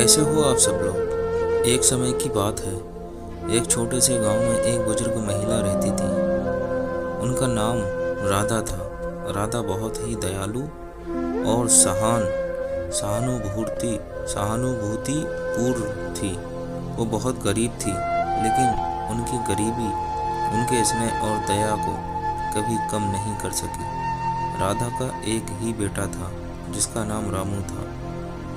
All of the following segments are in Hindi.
कैसे हो आप सब लोग। एक समय की बात है, एक छोटे से गांव में एक बुजुर्ग महिला रहती थी। उनका नाम राधा था। राधा बहुत ही दयालु और सहानुभूति पूर्ण थी। वो बहुत गरीब थी, लेकिन उनकी गरीबी उनके स्नेह और दया को कभी कम नहीं कर सकी। राधा का एक ही बेटा था, जिसका नाम रामू था।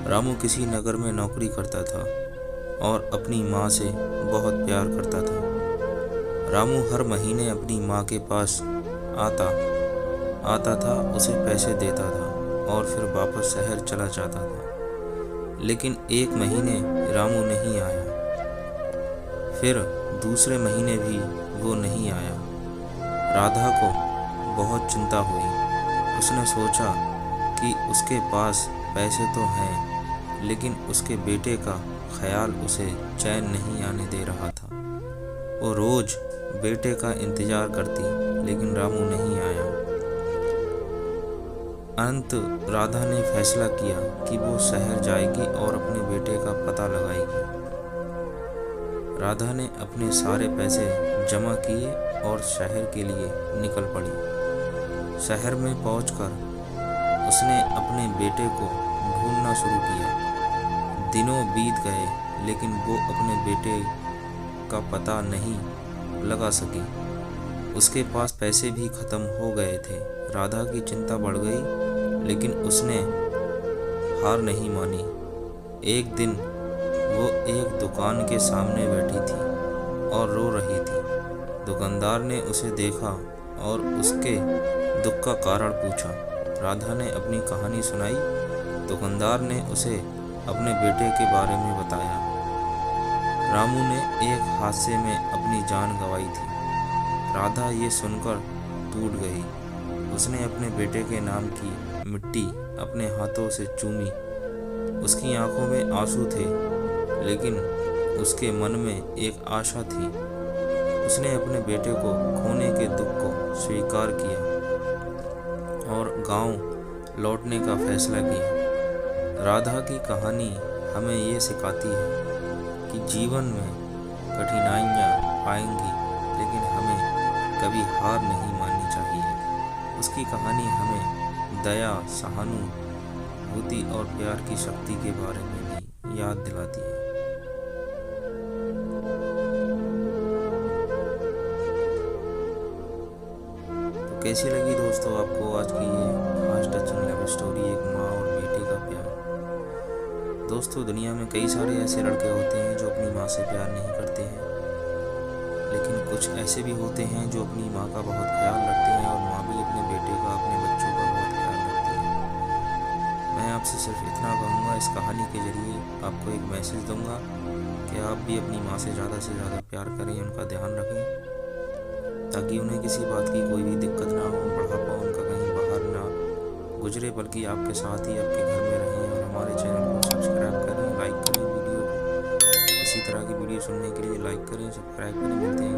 रामू किसी नगर में नौकरी करता था और अपनी माँ से बहुत प्यार करता था। रामू हर महीने अपनी माँ के पास आता था, उसे पैसे देता था और फिर वापस शहर चला जाता था। लेकिन एक महीने रामू नहीं आया, फिर दूसरे महीने भी वो नहीं आया। राधा को बहुत चिंता हुई। उसने सोचा कि उसके पास पैसे तो हैं, लेकिन उसके बेटे का ख्याल उसे चैन नहीं आने दे रहा था। वो रोज बेटे का इंतजार करती, लेकिन रामू नहीं आया। अंत राधा ने फैसला किया कि वो शहर जाएगी और अपने बेटे का पता लगाएगी। राधा ने अपने सारे पैसे जमा किए और शहर के लिए निकल पड़ी। शहर में पहुंचकर उसने अपने बेटे को ढूंढना शुरू किया। दिनों बीत गए, लेकिन वो अपने बेटे का पता नहीं लगा सकी। उसके पास पैसे भी खत्म हो गए थे। राधा की चिंता बढ़ गई, लेकिन उसने हार नहीं मानी। एक दिन वो एक दुकान के सामने बैठी थी और रो रही थी। दुकानदार ने उसे देखा और उसके दुख का कारण पूछा। राधा ने अपनी कहानी सुनाई। दुकानदार ने उसे अपने बेटे के बारे में बताया। रामू ने एक हादसे में अपनी जान गंवाई थी। राधा ये सुनकर टूट गई। उसने अपने बेटे के नाम की मिट्टी अपने हाथों से चूमी। उसकी आंखों में आंसू थे, लेकिन उसके मन में एक आशा थी। उसने अपने बेटे को खोने के दुख को स्वीकार किया और गांव लौटने का फैसला किया। राधा की कहानी हमें ये सिखाती है कि जीवन में कठिनाइयाँ आएंगी, लेकिन हमें कभी हार नहीं माननी चाहिए। उसकी कहानी हमें दया, सहानुभूति और प्यार की शक्ति के बारे में भी याद दिलाती है। तो कैसी लगी दोस्तों आपको आज की ये हार्ट टचिंग लव स्टोरी, एक माँ और बेटे का प्यार। दोस्तों, दुनिया में कई सारे ऐसे लड़के होते हैं जो अपनी माँ से प्यार नहीं करते हैं, लेकिन कुछ ऐसे भी होते हैं जो अपनी माँ का बहुत ख्याल रखते हैं और माँ भी अपने बेटे का, अपने बच्चों का बहुत ख्याल रखती है। मैं आपसे सिर्फ इतना कहूँगा, इस कहानी के जरिए आपको एक मैसेज दूँगा कि आप भी अपनी माँ से ज़्यादा प्यार करें, उनका ध्यान रखें, ताकि उन्हें किसी बात की कोई भी दिक्कत ना हो, बुढ़ापा उनका कहीं बाहर ना गुजरे, बल्कि आपके साथ ही आपके घर में रहें। और हमारे चैनल को सब्सक्राइब करें, लाइक करें, वीडियो इसी तरह की वीडियो सुनने के लिए लाइक करें, सब्सक्राइब करें। मिलते हैं।